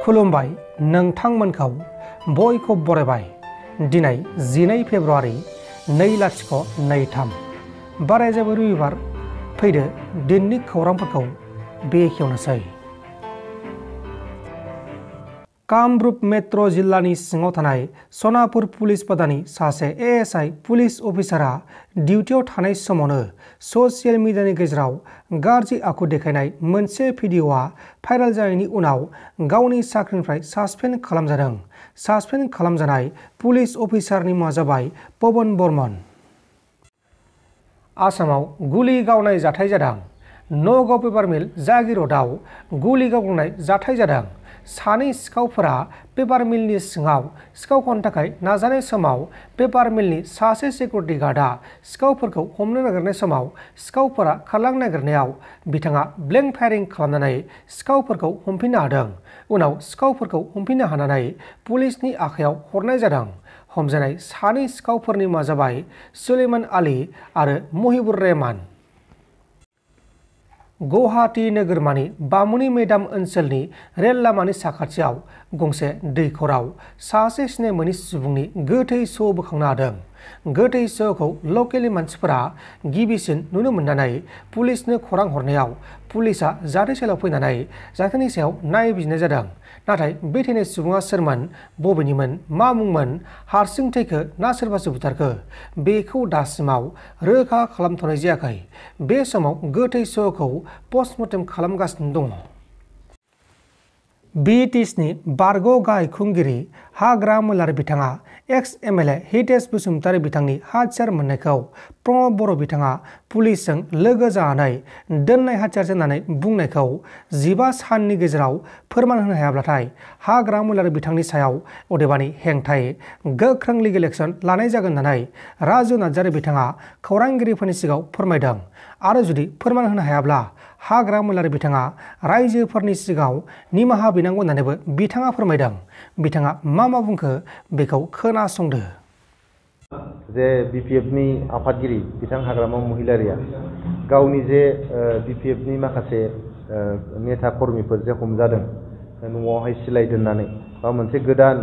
खुलुमबाय नोंथांमोनखौ बयखौ बरायबाय। दिनै 12 फेब्रुवारि 2023 बारायजाबो रबिबार। फैदो दिननि खौरांफोरखौ बेखेवनोसै। कामरुप मेट्र' जिल्लानि सिङाव थानाय सनापुर पुलिस पादानि सासे ASI पुलिस अफिसारा डिउटियाव थानाय समावनो ससियेल मिडियानि गेजेराव गाज्रि आखु देखायनाय मोनसे भिडिअ'आ भाइरेल जानायनि उनाव गावनि साख्रिनिफ्राय सासपेन्ड खालामजादों। सासपेन्ड खालामजानाय पुलिस अफिसारनि मुङा जाबाय पवन बर्मन। आसामाव गुलि गावनाय जाथाय जादों। नगाव पेपार मिल जागिर'डआव गुलि गावनाय जाथाय जादों। सानै सिखावफोरा पेपार मिलनि सिङाव सिखाव खावनो थाखाय नाजानाय समाव पेपार मिलनि सासे सिकिउरिटि गार्डआ सिखावफोरखौ हमनो नागिरनाय समाव सिखावफोरा खारलांनो नागिरनायाव बिथाङा ब्लेंक फायारिं खालामनानै सिखावफोरखौ हमफिननो हादों। उनाव सिखावफोरखौ हमफिननो हानानै पुलिसनि आखायाव हरनाय जादों। हमजानाय सानै सिखावफोरनि मुङा जाबाय सुलेमान आली आरो महिबुर रहमान। गुवाहाटी नोगोरमानि बामुनि मैदाम ओनसोलनि रेल लामानि साखाथियाव गंसे दैखराव सासे सिनाय मोनै सुबुंनि गोथै स' बोखांनो हादों। गोथै सह'खौ लकेलनि मानसिफोरा गिबिसिन नुनो मोननानै पुलिसनो खौरां हरनायाव पुलिसआ जाथायसालियाव फैनानै जाथायनि सायाव नायबिजिरनाय जादों। नाथाय बे थैनाय सुबुङा सोरमोन, बबेनिमोन, मा मुंमोन, हारसिं थैखो ना सोरबासो बुथारखो बेखौ दासिमाव रोखा खालामथ'नाय जायाखै। बे समाव गोथै सह'खौ पस्टमर्टेम खालामगासिनो दङ। BTSनि बारग' गाहाय खुंगिरि हाग्रा मोलार बिथाङा एक्स MLA हितेश बसुमतारी बिथांनि हाथियार मोननायखौ प्रमद बर' बिथाङा पुलिसजों लोगो जानानै दोननाय हाथियार होननानै बुंनायखौ 15 साननि गेजेराव फोरमान होनो हायाब्लाथाय हाग्रा मोलार बिथांनि सायाव अदेबानि हेंथायै गोख्रों लिगेल एक्सन लानाय जागोन होननानै राजु नार्जारी बिथाङा खौरांगिरिफोरनि सिगाङाव फोरमायदों। आरो जुदि फोरमान होनो हायाब्ला हाग्रा मोलार बिथाङा रायजोफोरनि सिगाङाव निमाहा बिनांगौ होननानैबो बिथाङा फोरमायदों। बिथाङा मा बुंखो बेखौ खोनासंदो। जे BPFनि आफादगिरि बिथां हाग्रामा महिलारिया गावनि जे BPFनि माखासे नेता कर्मिफोर जे हमजादों न'आवहाय सिलाइ दोननानै बा मोनसे गोदान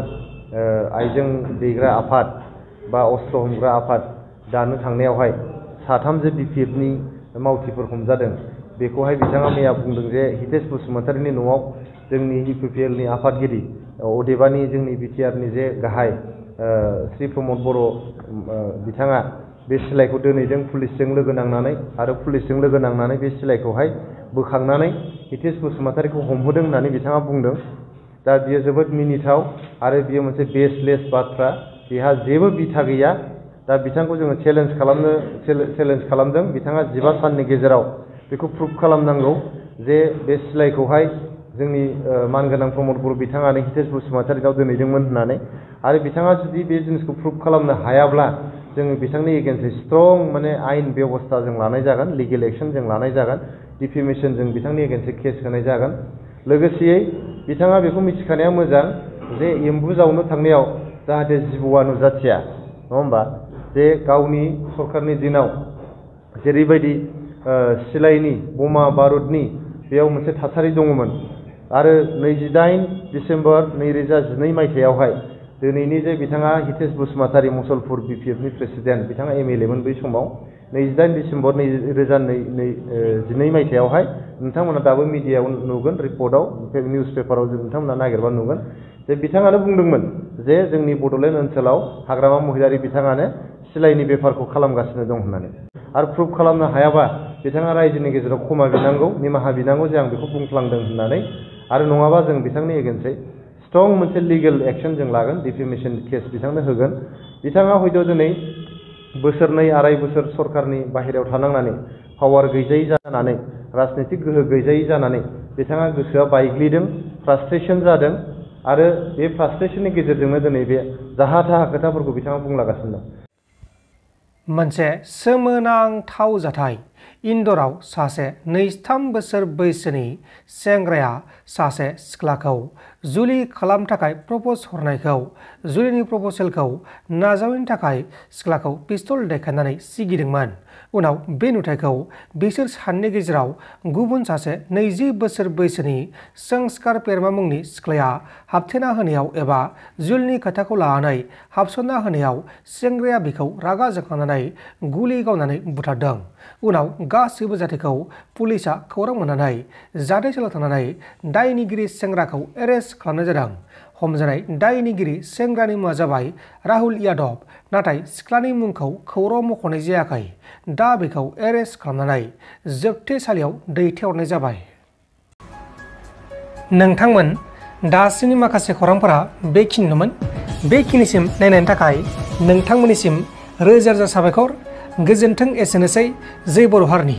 आइजें दैग्रा आफाद बा अस्त्र हमग्रा आफाद दानो थांनायावहाय साथाम जे BPFनि मावथिफोर हमजादों बेखौहाय बिथाङा मैया बुंदों जे हितेश बसुमतारीनि न'आव जोंनि UPPLनि आफादगिरि अदेबानि जोंनि BTRनि जे गाहाय श्री प्रमद बर' बिथाङा बे सिलाइखौ दोनहैदों पुलिसजों लोगो नांनानै आरो पुलिसजों लोगो नांनानै बे सिलाइखौहाय बोखांनानै हितेश बसुमतारीखौ हमहोदों होननानै बिथाङा बुंदों। दा बियो जोबोद मिनिथाव आरो बियो मोनसे बेसलेस बाथ्रा, बेहा जेबो बिथा गैया। दा बिथांखौ जोङो चेलेन्ज खालामदों। बिथाङा 15 साननि गेजेराव बेखौ प्रुभ खालामनांगौ जे बे सिलाइखौहाय जोंनि मानगोनां प्रमद बर' बिथाङानो हितेश बसुमतारीनाव दोनहैदोंमोन होननानै। आरो बिथाङा जुदि बे जिनिसखौ प्रुभ खालामनो हायाब्ला जोङो बिथांनि एगेन्स्टै स्ट्रं माने आयेन बेबस्था जों लानाय जागोन, लिगेल एक्सन जों लानाय जागोन, डिफेमेसन जों बिथांनि एगेन्स्टै केस होनाय जागोन। लोगोसेयै बिथाङा बेखौ मिथिखानाया मोजां जे एम्बु जावनो थांनायाव जाहाथे जिबौआ नुजाथिया, नङा होमबा? जे गावनि सरकारनि दिनाव जेरैबायदि सिलाइनि बमा बारुदनि बेयाव मोनसे थासारि दङमोन आरो 28 डिसेम्बर 2012 मायथाइयावहाय दिनैनि जे बिथाङा हितेश बसुमतारी मुसलपुर BPFनि प्रेसिडेन्ट बिथाङा MLA मोन बै समाव 28 डिसेम्बर 2012 मायथाइयावहाय नोंथांमोना दाबो मिडियायाव नुगोन, रिपर्टआव निउस पेपाराव नोंथांमोना नागिरबा नुगोन जे बिथाङानो बुंदोंमोन जे जोंनि बड'लेण्ड ओनसोलाव हाग्रामा महिलारि बिथाङानो सिलाइनि बेफारखौ खालामगासिनो दं होननानै। आरो प्रुभ खालामनो हायाबा बिथाङा रायजोनि गेजेराव क्षमा बिनांगौ, निमाहा बिनांगौ जे आं बेखौ बुंफ्लांदों होननानै। आरो नङाबा जों बिथांनि एगेन्स्टै स्ट्रं मोनसे लिगेल एक्सन जों लागोन, डिफेमेसन केस बिथांनो होगोन। बिथाङा हयथ' दिनै बोसोरनै आराय बोसोर सरकारनि बाहेरायाव थानांनानै पावार गैजायै जानानै राजनितिक गोहो गैजायै जानानै बिथाङा गोसोआ बायग्लिदों, फ्रास्ट्रेसन जादों आरो बे फ्रास्ट्रेसननि गेजेरजोंनो दिनै बे जाहा थाहा खोथाफोरखौ बिथाङा बुंलागासिनो दं। मोनसे सोमोनांथाव जाथाय इन्दराव सासे 2-3 बोसोर बैसोनि सेंग्राया सासे सिख्लाखौ जुलि खालामनो थाखाय प्रप'ज हरनायखौ जुलिनि प्रप'जेलखौ नाजावैनि थाखाय सिख्लाखौ पिस्तल देखायनानै सिगिदोंमोन। उनाव बे नुथायखौ बिसोर सानैनि गेजेराव गुबुन सासे 20 बोसोर बैसोनि संस्कार पेरमा मुंनि सिख्लाया हाबथेना होनायाव एबा जुलिनि खोथाखौ लानानै हाबसनना होनायाव सेंग्राया बिखौ रागा जोंखांनानै गुलि गावनानै बुथारदों। उनाव गासैबो जाथायखौ पुलिसा खौरां मोननानै जाथायसालियाव थांनानै दायनिगिरि सेंग्राखौ एरेस्ट खालामनाय जादों। हमजानाय दायनिगिरि सेंग्रानि मुङा जाबाय राहुल यादव, नाथाय सिख्लानि मुंखौ खौरां मख'नाय जायाखै। दा बेखौ एरेस्ट खालामनानै जोबथेसालियाव दैथायहरनाय जाबाय। नोंथांमोन दासिमनि माखासे खौरांफोरा बेखिनिनोमोन। बेखिनिसिम नायनायनि थाखाय नोंथांमोननिसिम रोजा रोजा साबायखर। गोजोन्थों। एसेनोसै। जै बर' हारिनि